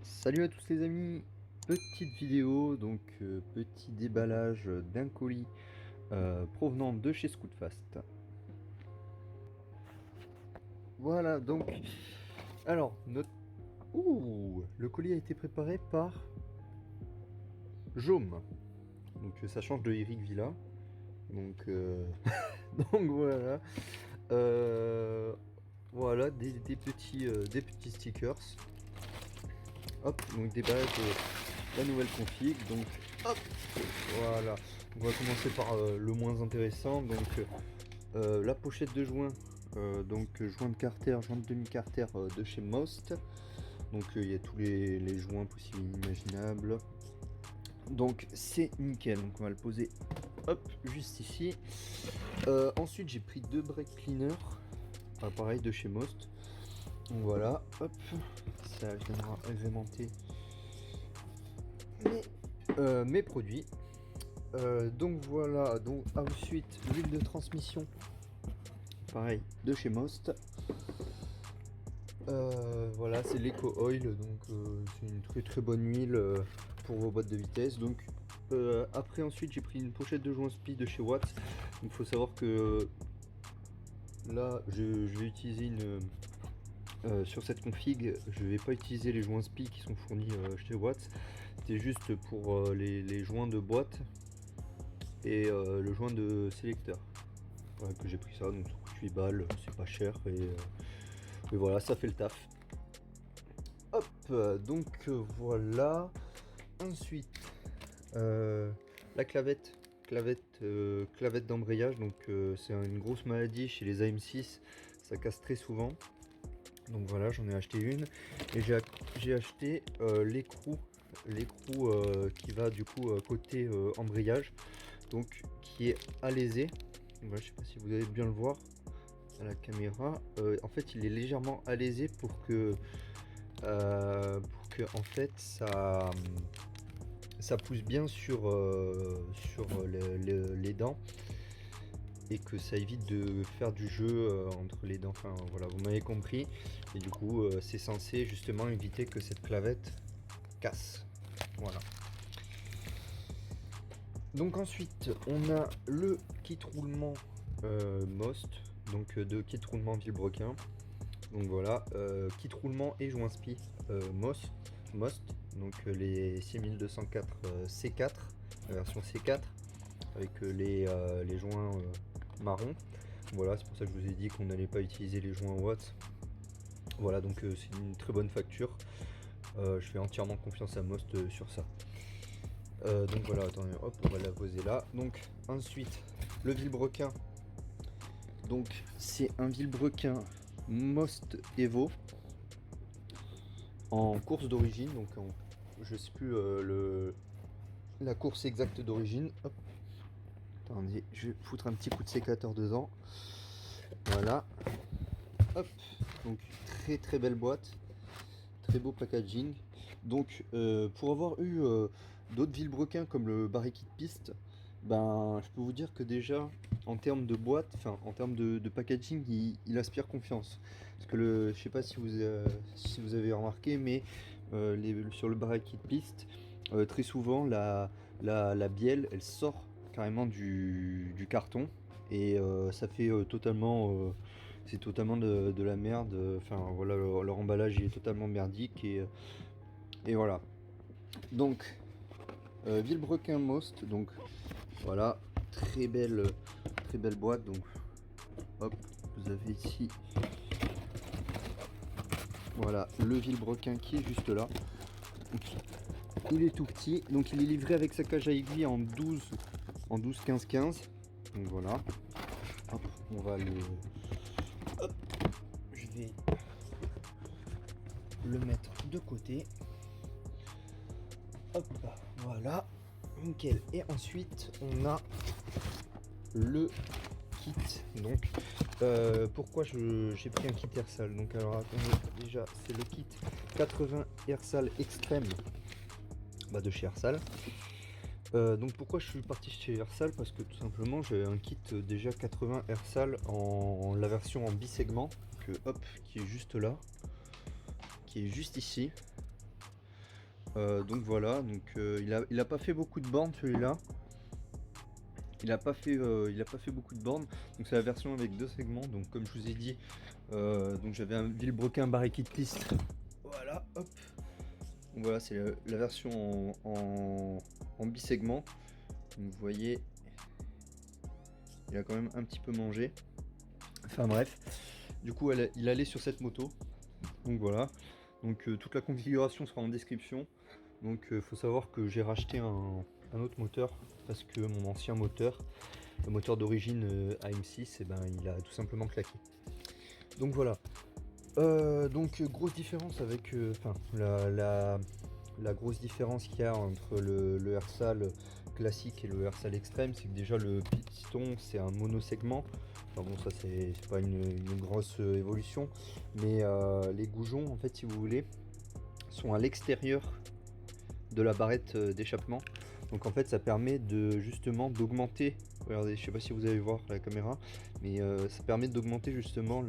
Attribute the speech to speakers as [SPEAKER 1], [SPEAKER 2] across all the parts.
[SPEAKER 1] Salut à tous les amis, petite vidéo, donc petit déballage d'un colis provenant de chez Scootfast. Voilà donc, alors notre... Ouh, le colis a été préparé par Jaume, donc ça change de Eric Villa, donc, donc voilà, voilà des petits stickers. Hop, donc déballage de la nouvelle config, donc hop, voilà. On va commencer par le moins intéressant, donc la pochette de joint, donc joint de carter, joint de demi-carter de chez Most. Donc il y a tous les joints possibles et imaginables. Donc c'est nickel, donc on va le poser hop juste ici. Ensuite j'ai pris deux brake cleaners, pareil de chez Most. Donc voilà, hop, ça viendra agrémenter mes produits. Donc voilà, donc ensuite l'huile de transmission, pareil de chez Most. Voilà, c'est l'Eco Oil, donc c'est une très bonne huile pour vos boîtes de vitesse. Donc après ensuite j'ai pris une pochette de joint spi de chez Watts. Donc il faut savoir que là je vais utiliser une sur cette config, je vais pas utiliser les joints spi qui sont fournis chez Watts. C'était juste pour les joints de boîte et le joint de sélecteur. Voilà, que j'ai pris ça, donc ça coûte 8 balles, c'est pas cher et voilà, ça fait le taf. Hop, donc voilà. Ensuite, la clavette d'embrayage, donc c'est une grosse maladie chez les AM6, ça casse très souvent. Donc voilà, j'en ai acheté une et j'ai acheté l'écrou qui va du coup côté embrayage, donc qui est alésé. Voilà, je sais pas si vous allez bien le voir à la caméra. En fait, il est légèrement alésé pour que en fait ça pousse bien sur les dents et que ça évite de faire du jeu entre les dents. Enfin voilà, vous m'avez compris. Et du coup, c'est censé justement éviter que cette clavette casse. Voilà. Donc ensuite, on a le kit roulement Most, donc de kit roulement Villebrequin. Donc voilà, kit roulement et joint spi Most, donc les 6204 C4, la version C4, avec les joints marron. Voilà, c'est pour ça que je vous ai dit qu'on n'allait pas utiliser les joints Watts. Voilà, donc c'est une très bonne facture. Je fais entièrement confiance à Most sur ça. Donc voilà, attendez, hop, on va la poser là. Donc ensuite, le Villebrequin. Donc c'est un Villebrequin Most Evo en course d'origine. Donc je sais plus la course exacte d'origine. Hop. Attendez, je vais foutre un petit coup de sécateur dedans. Voilà. Hop. Donc très belle boîte. Très beau packaging. Donc pour avoir eu d'autres Villebrequins comme le Barry Kit Piste, ben je peux vous dire que déjà en termes de boîte, enfin en termes de packaging, il aspire confiance. Parce que je sais pas si vous avez remarqué, mais sur le Barry Kit Piste, très souvent la bielle elle sort carrément du carton et ça fait totalement c'est totalement de la merde. Enfin voilà, leur emballage il est totalement merdique et voilà. Donc Villebrequin Most, donc voilà, très belle boîte. Donc hop, vous avez ici voilà le Villebrequin qui est juste là. Donc, il est tout petit, donc il est livré avec sa cage à aiguille en 12 15 15. Donc voilà. Hop, on va le hop, je vais le mettre de côté. Hop, voilà, nickel. Et ensuite, on a le kit. Donc, pourquoi j'ai pris un kit Aersal? Donc, alors attendez, déjà, c'est le kit 80 Aersal Extrême de chez Aersal. Donc, pourquoi je suis parti chez Aersal? Parce que tout simplement, j'ai un kit déjà 80 Aersal en la version en bisegment, que hop, qui est juste là, qui est juste ici. Donc voilà, donc il a pas fait beaucoup de bornes celui-là. Il a pas fait beaucoup de bornes. Donc c'est la version avec 2 segments. Donc comme je vous ai dit, donc j'avais un Vilebrequin barré kit piste. Voilà, hop. Donc voilà, c'est la version en bisegment. Donc vous voyez, il a quand même un petit peu mangé. Enfin bref. Du coup, il allait sur cette moto. Donc voilà. Donc toute la configuration sera en description. Donc faut savoir que j'ai racheté un autre moteur parce que mon ancien moteur, le moteur d'origine AM6, et ben, il a tout simplement claqué. Donc voilà. Donc grosse différence avec la grosse différence qu'il y a entre le Hersal classique et le Hersal extrême, c'est que déjà le piston c'est un monosegment. Enfin bon, ça c'est pas une grosse évolution, mais les goujons en fait, si vous voulez, sont à l'extérieur de la barrette d'échappement. Donc en fait ça permet de justement d'augmenter, regardez, je sais pas si vous allez voir la caméra, mais ça permet d'augmenter justement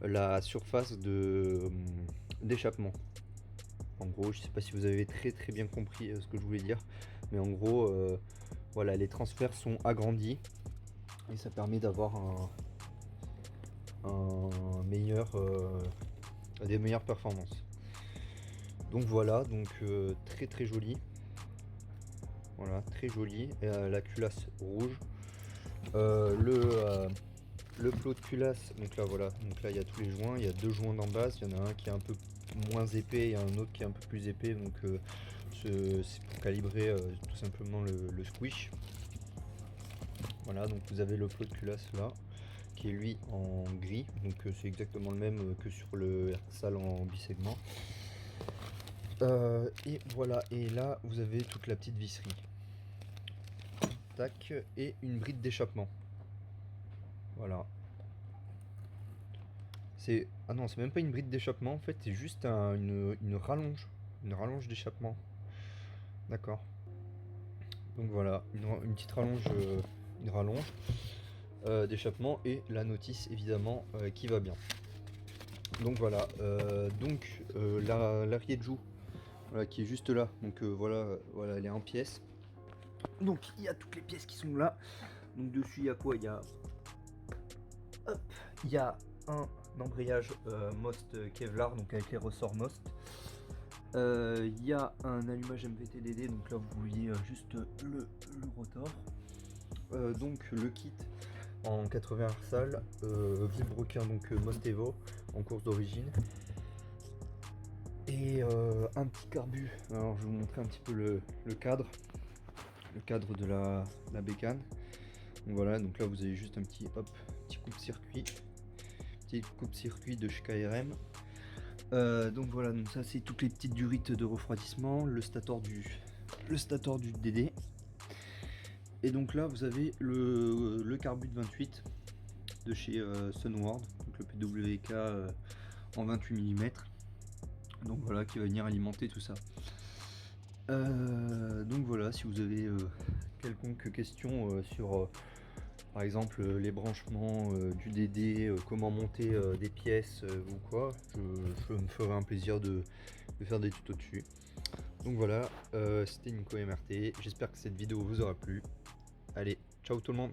[SPEAKER 1] la surface d'échappement. En gros, je sais pas si vous avez très bien compris ce que je voulais dire, mais en gros voilà, les transferts sont agrandis et ça permet d'avoir des meilleures performances. Donc voilà, donc très joli. Voilà, très joli. Et, la culasse rouge. Le plot de culasse, donc là voilà, donc là il y a tous les joints, il y a 2 joints d'en base, il y en a un qui est un peu moins épais et un autre qui est un peu plus épais, donc c'est pour calibrer tout simplement le squish. Voilà, donc vous avez le plot de culasse là, qui est lui en gris, donc c'est exactement le même que sur le Hersal en bisegment. Et voilà, et là vous avez toute la petite visserie. Tac, et une bride d'échappement. Voilà. Ah non, c'est même pas une bride d'échappement en fait, c'est juste une rallonge. Une rallonge d'échappement. D'accord. Donc voilà, une petite rallonge, une rallonge d'échappement et la notice évidemment qui va bien. Donc voilà, l'arrière de joue, voilà, qui est juste là. Donc voilà, elle est en pièces. Donc il y a toutes les pièces qui sont là. Donc dessus il y a quoi? Il y a un embrayage Most Kevlar, donc avec les ressorts Most. Il y a un allumage MVTDD, donc là vous voyez juste le rotor. Donc le kit en 80 Hersal, Vilebrequin, donc Most Evo en course d'origine. Et un petit carbu. Alors je vais vous montrer un petit peu le cadre de la bécane. Donc voilà, donc là vous avez juste un petit coupe-circuit. Petit coupe-circuit de chez KRM. Donc voilà, donc ça c'est toutes les petites durites de refroidissement, le stator du DD. Et donc là vous avez le carbu de 28 de chez Sunward, donc le PWK en 28 mm. Donc voilà, qui va venir alimenter tout ça. Donc voilà, si vous avez quelconque question sur par exemple les branchements du DD, comment monter des pièces ou quoi, je me ferai un plaisir de faire des tutos dessus. Donc voilà, c'était Nico MRT, j'espère que cette vidéo vous aura plu. Allez, ciao tout le monde!